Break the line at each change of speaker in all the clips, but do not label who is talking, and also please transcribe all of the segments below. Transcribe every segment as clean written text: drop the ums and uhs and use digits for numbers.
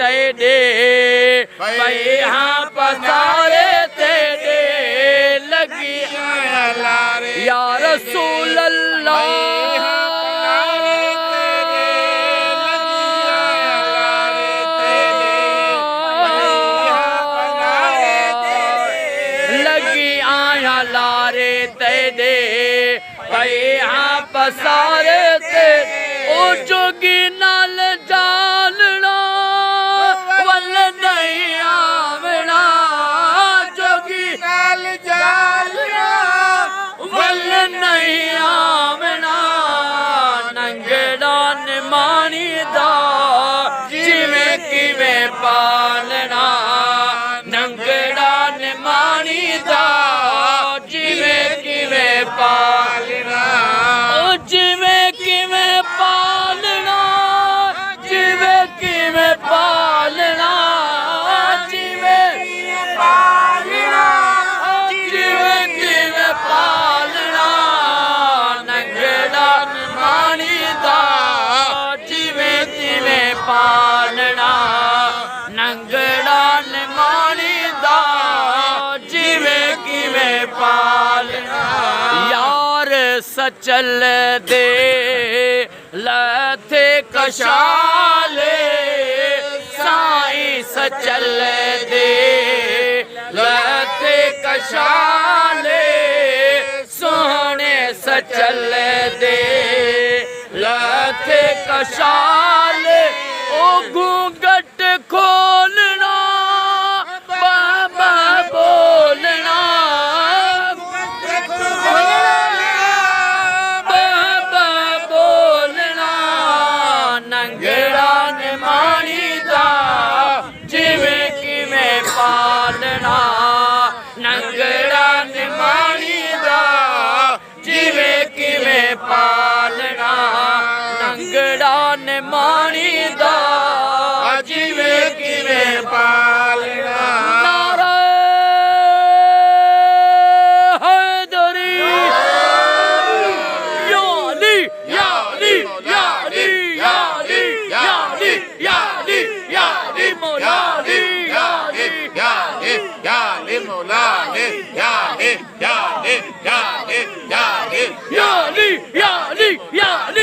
तेरे भाई हाँ पसारे तेरे लगी या रसूल अल्लाह लगी आया लारे तेरे भाई हाँ पसारे तेरे ओ जोगी नाल जालना वल नहीं आवना जोगी नाल जालना वल नहीं आवना नंगड़ा निमानी दा जिवें किवें पालना नंगड़ा निमानी दा जिवें किवें पालना ओ जिवें किवें पालना जिवें किवें पालना जिवें पालना जिवें किवें पालना नंगड़ा निमानी दा जिवें किवें पालना नंगड़ा निमानी दा जिवें किवें पालना यार सचल दे लथे कशाले साई सचल दे लथे कशाले सोहने सचल दे लथे कशाले ओ घूंघट खोलना बाबा बोलना बाबा बोलना नंगड़ा निमानी दा जिवें किवें पालना नंगड़ा निमानी दा जिवें किवें पालना नंगड़ा निमानी दा जिवें किवें पालना नारे हैदरी या अली या अली या अली या अली या अली या अली या अली मौला अली या अली
या अली मौला अली या अली या अली या अली या अली
या अली या अली या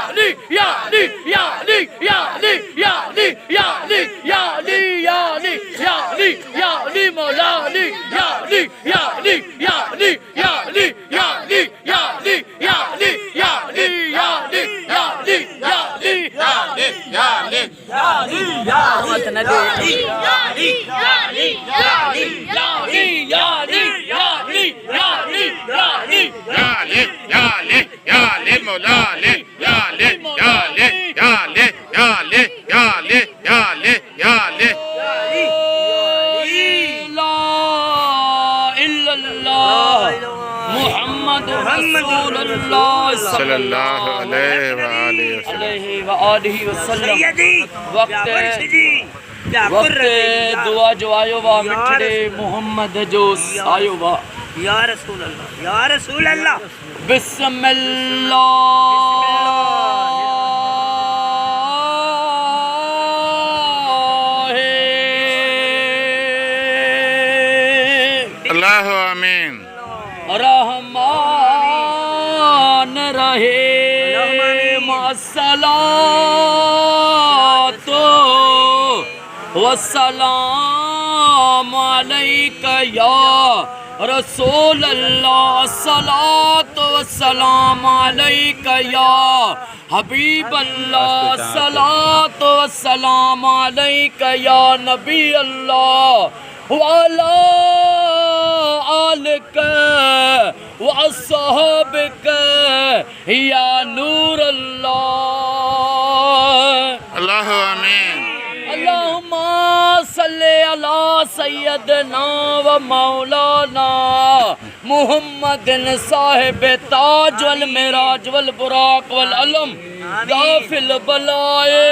अली या अली या अली या अली या अली या अली या अली या अली या अली या अली या अली मौला अली या अली या अली या अली या अली या अली या अली या अली या अली या अली या अली या अली
या अली या अली
रहमत नबी या अली या अली या अली या अली या अली या अली या अली या अली
या अली या अली या अली मौला अली या अली या अली या अली या अली या अली या अली या अली
ला इल्लल्लाह मुहम्मद रसूलुल्लाह
सल्लल्लाहु अलैहि व आलिहि वसल्लम
वक्त दुआ जो आयो वा मिठड़े मोहम्मद जो आयो वा
या रसूल अल्लाह
बिस्मिल्लाह
अल्लाहु आमीन
रहमान रहे मसलातो वसलाम अलैका या रसूल अल्लाह सलातो वसलाम अलैका या हबीब अल्लाह सलातो वसलाम अलैका या नबी अल्लाह वाला आलका व अस्हाबका या नूर अल्लाह
अल्लाहु आमीन
अल्लाहुम्मा सल्ले अला सय्यदना व मौलाना मुहम्मदिन साहिब ताज वल मेराज वल बुराक वल अलम दाफिल बलाए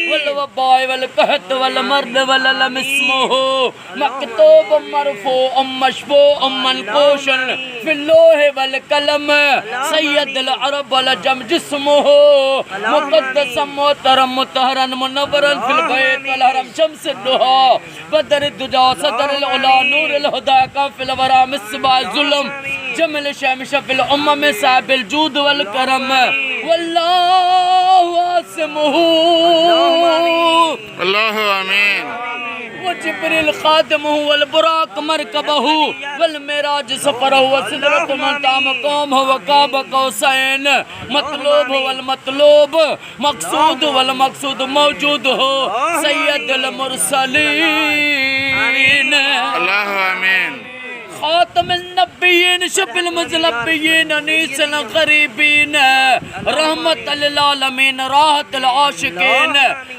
वल वबाए वल कहत वल मर्द वल लम इस्मुहु मकतूब मरफू मशफू मनकोशन फिल लोह वल कलम सय्यदुल अरब वल जम जिस्मुहु मुक़द्दस मोहतरम मुतहरन मुनव्वरन फिल बैत वल हरम शम्स दुहा बदर दुजा सदर उला नूर हुदा का फिल वरा मिसबा जुल्म जमल शमश फिल उम्म साबिल जूद वल करम वल्लाहु आसिमुहु
अल्लाहु आमीन
व जिब्रील खादिमुहु वल बुराक मरकबहु वल मेराज सफरहु व सिदरत मुंतहा मकामहु व काब कौसैन मतलूब वल मतलूब मकसूद वल मकसूद मौजूद हो सैयदुल मुरसलीन
अल्लाहु आमीन
खातमुन नबिय्यीन शफीउल मुज़ल्लबीन अनीसुल गरीबीन रहमतुल लिल आलमीन राहतुल आशिकीन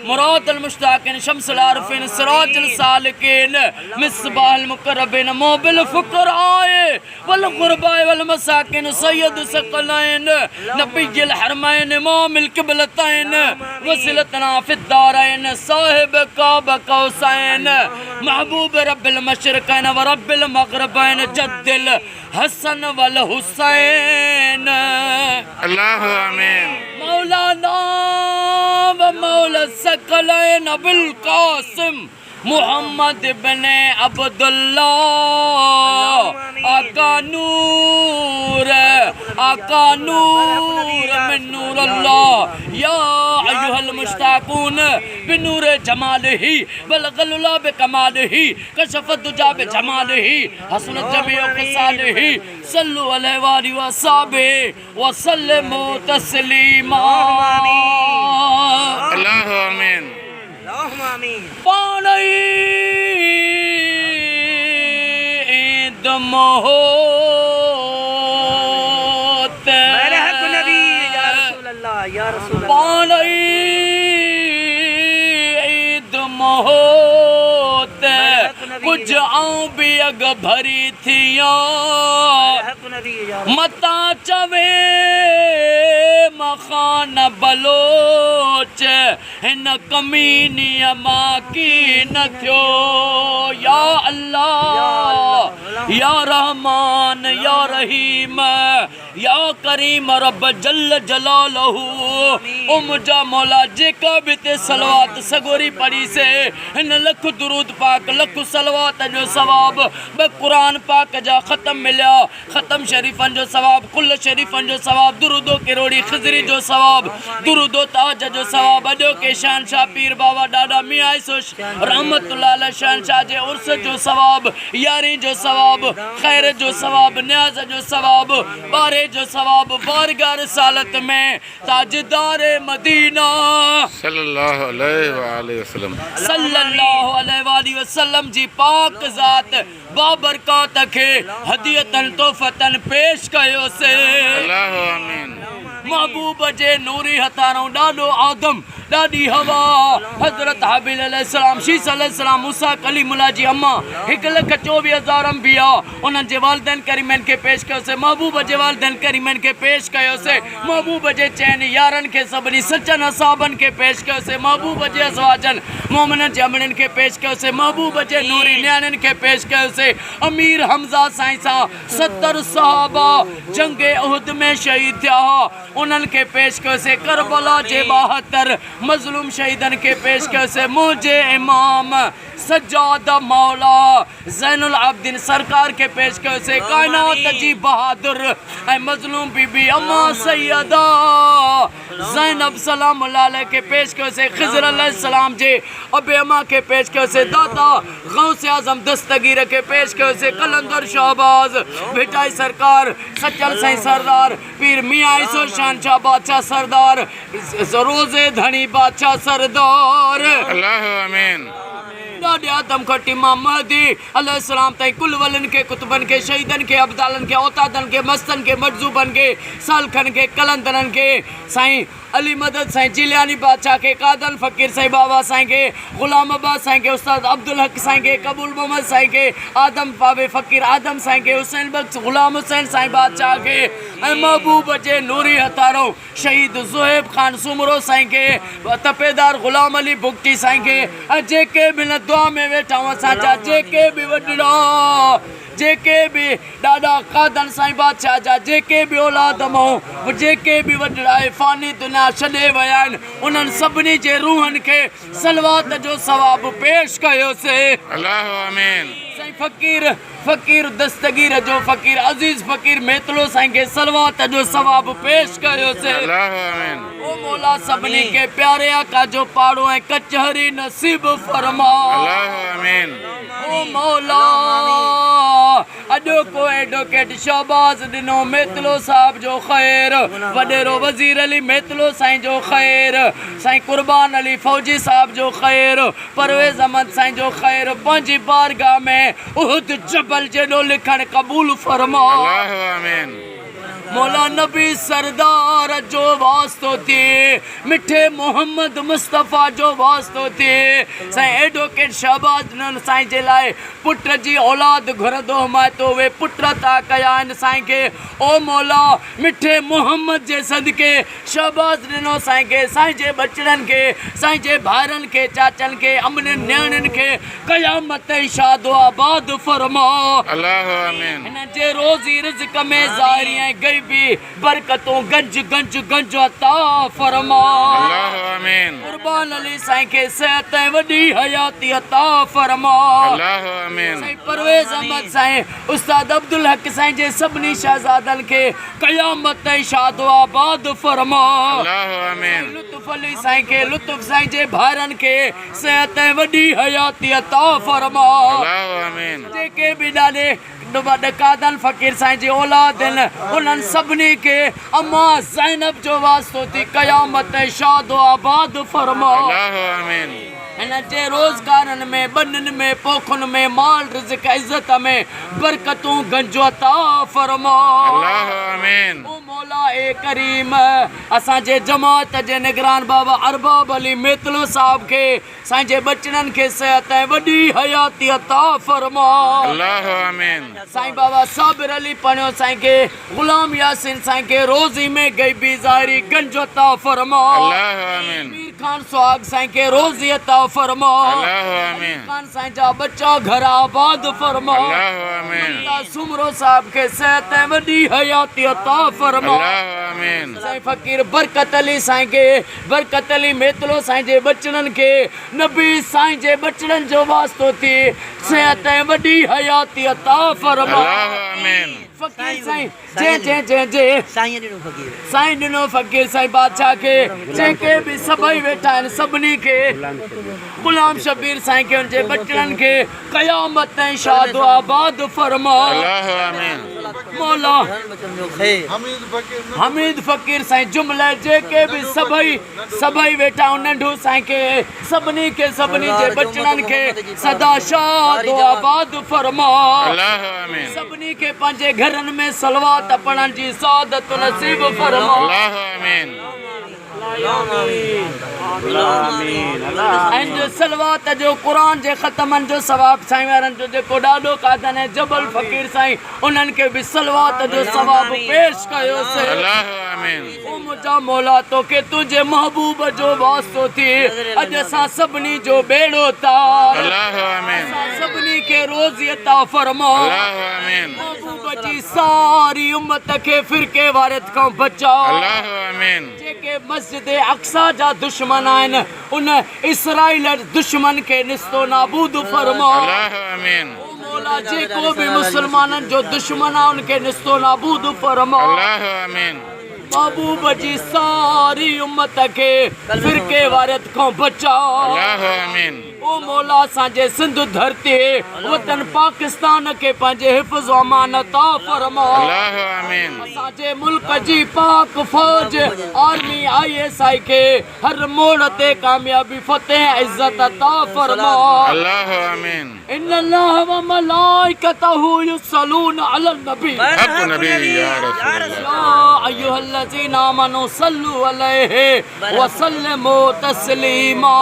मुरादुल मुश्ताकीन शम्सुल आरिफीन सिराजुल सालिकीन मिसबाहुल मुक़र्रबीन मोबिल फुक़राए वल गुरबाए वल मसाकिन सय्यदुस सकलैन नबियुल हरमैन इमामुल क़िबलतैन वसिलतना फिद दारैन साहिब काब कौसैन महबूब रब्बिल मशरिक़ैन व रब्बिल मग़रिबैन जद्दिल हसन वल हुसैन
अल्लाहु आमीन
मौलाना व मौला सकलैन अबुल कासिम मुहम्मद इब्ने अब्दुल्लाह आका नूर मिन नूर अल्लाह या अय्युहल मुश्ताकून बिनूर जमालिही बलगलुला बिकमालिही कशफत दुजा बिजमालिही हसनत जमीउ खिसालिही सल्लु अलैहि व असहाबिही व सल्लिमू तस्लीमा
अल्लाहु आमीन
पानी दमोत पानी दमोत कुछ आऊं भी अग भरी थिया मता चवे मखान बलोच हिन कमीनी मां की न थियो या अल्लाह या रहमान या रहीम या करीम रब जल जलालहू ओ मुझा मौला जेका भी ते सलवात सगोरी पढ़ी से हिन लख दुरूद पाक लख सलवात जो सवाब ब कुरान पाक जा ख़त्म मिलिया ख़त्म शरीफन जो सवाब कुल शरीफन जो सवाब दुरूदो किरोड़ी खिजरी जो सवाब दुरूदो ताज जो सवाब अॼो के शहनशाह पीर बाबा ॾाढा मियां सोश रहमतुल्लाह अलैह शहनशाह जे उर्स जो सवाब यारी जो सवाब खैर जो सवाब न्याज जो सवाब बारे जो सवाब बारगाह रिसालत में ताजदार मदीना
सल्लल्लाहु अलैहि
वसल्लम जी पाक ज़ात बाबरकत खे हदियतन तोहफ़तन पेश कयो से
अल्लाहु आमीन
महबूब जे नूरी हथारों ॾाढो आदम ॾाढी हवा हज़रत हाबिल अलैहिस्सलाम शीस अलैहिस्सलाम मूसा कलीमुल्लाह जी अम्मा 1,24,000 अंबिया उन्हनि जे वालिदैन करीमनि खे पेश कयोसीं महबूब जे वालिदैन करीमनि खे पेश कयोसीं महबूब जे चइनि यारनि खे सभिनी सचनि असाबनि खे पेश कयोसीं महबूब जे अज़वाजनि मोमिननि जे अमड़नि खे पेश कयोसीं महबूब जे नूरी न्याणियुनि खे पेश कयोसीं अमीर हमज़ा साईं सां 70 सहाबा जंगे उहद में शहीद थिया उन्हनि खे पेश कयोसीं करबला जे 72 मज़लूम शहीदनि खे पेश कयोसीं मुंहिंजे इमाम सज्जाद मौला ज़ैनुल आबिदीन सरकार के पेश कयोसीं कायनात जी बहादुर ऐं मज़लूम बीबी अम्मा सैयदा ज़ैनब सलाम अलैहा के पेश कयोसीं ख़िज़र अलैहिस्सलाम जे अबे अम्मा के पेश कयोसीं दाता गौस आज़म दस्तगीर के पेश कयोसीं कलंदर शहबाज भिटाई सरकार सचल साईं सरदार पीर मियां ईसो शहनशाह बादशाह सरदार रोज़े धनी बादशाह सरदार
अल्लाहु आमीन
ॾाढे आदम खट इमाम महदी अलैहिस्सलाम ताईं कुल वलिन के कुतुबन के शहीदन के अब्दालन के औतादन के मस्तन के मजूबन के सालखन के कलंदरन के साईं अली मदद साईं जिलियानी बादशाह के कादल फ़कीर साईं बाबा साईं के ग़ुलाम अब्बास साईं के उस्ताद अब्दुल हक साईं के कबूल मोहम्मद साईं के आदम पावे फ़कीर आदम साईं के हुसैन बख्श ग़ुलाम हुसैन साईं बादशाह के ऐं महबूब जे नूरी हतारो शहीद ज़ुहैब ख़ान सुमरो साईं के तपेदार ग़ुलाम अली भुगटी साईं के ऐं जेके बि न दुआ में वेठा आहियूं असांजा जेके बि वॾड़ा जेके बि ॾाढा कादन साईं बादशाह जा जेके बि औलाद मां जेके बि वॾड़ा फ़ानी दुनिया छॾे विया आहिनि उन्हनि सभिनी जे रूहनि खे सलवात जो सवाबु पेश कयोसीं।
अल्लाहु आमीन।
साईं फ़कीर दस्तगीर जो फ़कीर अज़ीज़ फ़कीर मेतलो साईं खे सलवात जो सवाबु पेश कयोसीं।
अल्लाहु आमीन।
ओ मौला सभिनी खे प्यारे आका जो पाड़ो ऐं कचहरी नसीब फरमा।
अल्लाहु आमीन।
ओ मौला अॼो को एडवोकेट शहबाज़ ॾिनो मेतलो साहब जो ख़ैर वॾेरो वज़ीर अली मेतलो साईं जो ख़ैर साईं कुर्बान अली फ़ौजी साहब जो ख़ैर परवेज़ अहमद साईं जो ख़ैर पंहिंजी बारगाह में उहद जबल जेॾो लिखणु क़बूल फरमा।
अल्लाहु आमीन।
मौला नबी सरदार जो वास्तो थिए मिठे मोहम्मद मुस्तफ़ा जो वास्तो थिए साईं एडवोकेट शहबाज़ साईं जे लाइ पुट जी औलाद घुरंदो हुमाइतो उहे पुट था कया आहिनि साईं खे। ओ मौला मिठे मोहम्मद जे सदके शहबाज़ ॾिनो साईं खे साईं जे बचड़नि खे साईं जे भाइरनि खे चाचनि खे अमननि न्याणियुनि खे क़यामत शादो आबाद फरमा।
अल्लाहु आमीन।
हिन जे रोज़ी रिज़्क़ में ज़ाहिरी ऐं ग़ैबी बरकतों गंज गंज गंज अता फरमा।
अल्लाहु आमीन।
कुर्बान अली साईं खे सेहत ऐं वॾी हयाती अता फरमा।
अल्लाहु आमीन।
साईं परवेज़ अहमद साईं उस्ताद अब्दुल हक साईं जे सभिनी शहज़ादनि खे क़यामत शादो आबाद फरमा।
अल्लाहु आमीन।
लुत्फ़ अली साईं खे लुत्फ़ साईं जे भाइरनि खे सेहत ऐं वॾी हयाती अता फरमा।
अल्लाहु आमीन।
जेके बि ॾाढे कादन फ़कीर साईं जी औलाद आहिनि उन्हनि सभिनी खे अम्मा ज़ैनब जो वास्तो थी क़यामत शादो आबाद फरमा।
अल्लाहु आमीन।
हिन जे रोज़गारनि में ॿनिनि में पोखुनि में माल रिज़्क़ इज़त में बरकतूं गंजो अता फरमा।
अल्लाहु आमीन।
ओ मौला ए करीम असांजे जमात जे निगरान बाबा अरबाब अली मेतलो साहब खे साईं जे बचड़नि खे सेहत ऐं वॾी हयाती अता फरमा।
अल्लाहु आमीन।
साईं बाबा साबिर अली पढ़ियो साईं खे ग़ुलाम यासीन साईं खे रोज़ी में ग़ैबी ज़ाहिरी गंज अता फरमा।
अल्लाहु आमीन।
मीर खान सुहाग साईं खे रोज़ी अता फरमा।
अल्लाहु आमीन।
खान साईं जा बच्चा घर आबाद फरमा।
अल्लाहु आमीन।
सुमरो साहब खे सेहत ऐं वॾी हयाती अता फरमा।
अल्लाहु आमीन।
साईं फ़कीर बरकत अली साईं खे बरकत अली मेतलो साईं जे बचड़नि खे नबी साईं जे बचड़नि जो वास्तो थी सेहत ऐं वॾी हयाती अता फरमा।
अल्लाहु आमीन।
फ़कीर साईं जे साईं ॾिनो फ़कीर साईं बादशाह खे जेके बि सभई वेठा आहिनि सभिनी खे ग़ुलाम शबीर साईं खे उनजे बचड़नि खे क़यामत ऐं शादो आबाद फरमा।
अल्लाहु आमीन।
मौला हमीद फ़कीर साईं जुमले जेके बि सभई वेठा आहिनि नंढू साईं खे सभिनी जे बचड़नि खे सदा शादो आबाद फरमा।
अल्लाहु आमीन।
सभिनी खे पंहिंजे घरनि में सलवात पढ़ण जी सादत नसीब फरमा।
अल्लाहु आमीन।
ऐं जो सलवात जो क़ुरान जे ख़तमनि जो सवाब साईं वारनि जो जेको ॾाढो कादन ऐं जबल फ़कीर साईं उन्हनि खे बि सलवात जो सवाब पेश कयोसीं।
अल्लाहु आमीन।
ओ मुंहिंजा मौला तोखे तुंहिंजे महबूब जो वास्तो थी अॼु असां सभिनी जो बेड़ो तार।
अल्लाहु आमीन।
सभिनी खे रोज़ी अता फरमा।
अल्लाहु आमीन।
महबूब जी सारी उम्मत खे फ़िरके वारत खां बचा।
अल्लाहु आमीन।
जेके मस्जिद अक्सा जा दुश्मन आहिनि उन इसराइल दुश्मन खे निस्तो नाबूद फरमा।
अल्लाहु आमीन।
ओ मौला जेको बि मुसलमाननि जो दुश्मन आहे उनखे निस्तो नाबूद फरमा।
अल्लाहु आमीन।
महबूब जी सारी उम्मत खे फ़िरके वारत खां बचा।
अल्लाहु आमीन।
ओ मौला असांजे सिंध धरती वतन पाकिस्तान खे पंहिंजे हिफ़्ज़ अमान अता फरमा।
अल्लाहु आमीन।
असांजे मुल्क जी पाक फ़ौज आर्मी ISI खे हर मोड़ ते कामयाबी फतेह इज़्ज़त अता फरमा।
अल्लाहु आमीन।
इन्नल्लाह व मलाइकतहु युसल्लूना अलन नबी
हक नबी या रसूल अल्लाह।
या अय्युहल्लज़ीना आमनू सल्लु अलैहि व सल्लिमू तस्लीमा।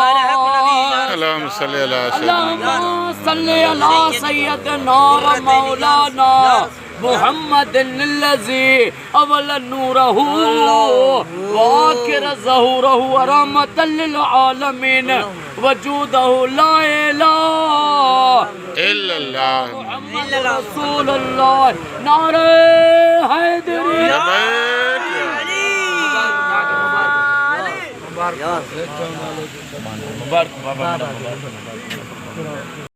अल्लाहुम्मा सल्ली अला
अल्लाहुम्मा
सय्यिदिना
सल्लि अला सय्यदिना व मौलाना मुहम्मदिन्नल्लज़ी अव्वल नूरहु व आखिर ज़हूरहु व रहमतल लिल आलमीन वजूदहु ला इलाहा
इल्लल्लाह।
मुहम्मद रसूलुल्लाह। नारे हैदरी।
लबैक।
मुबारक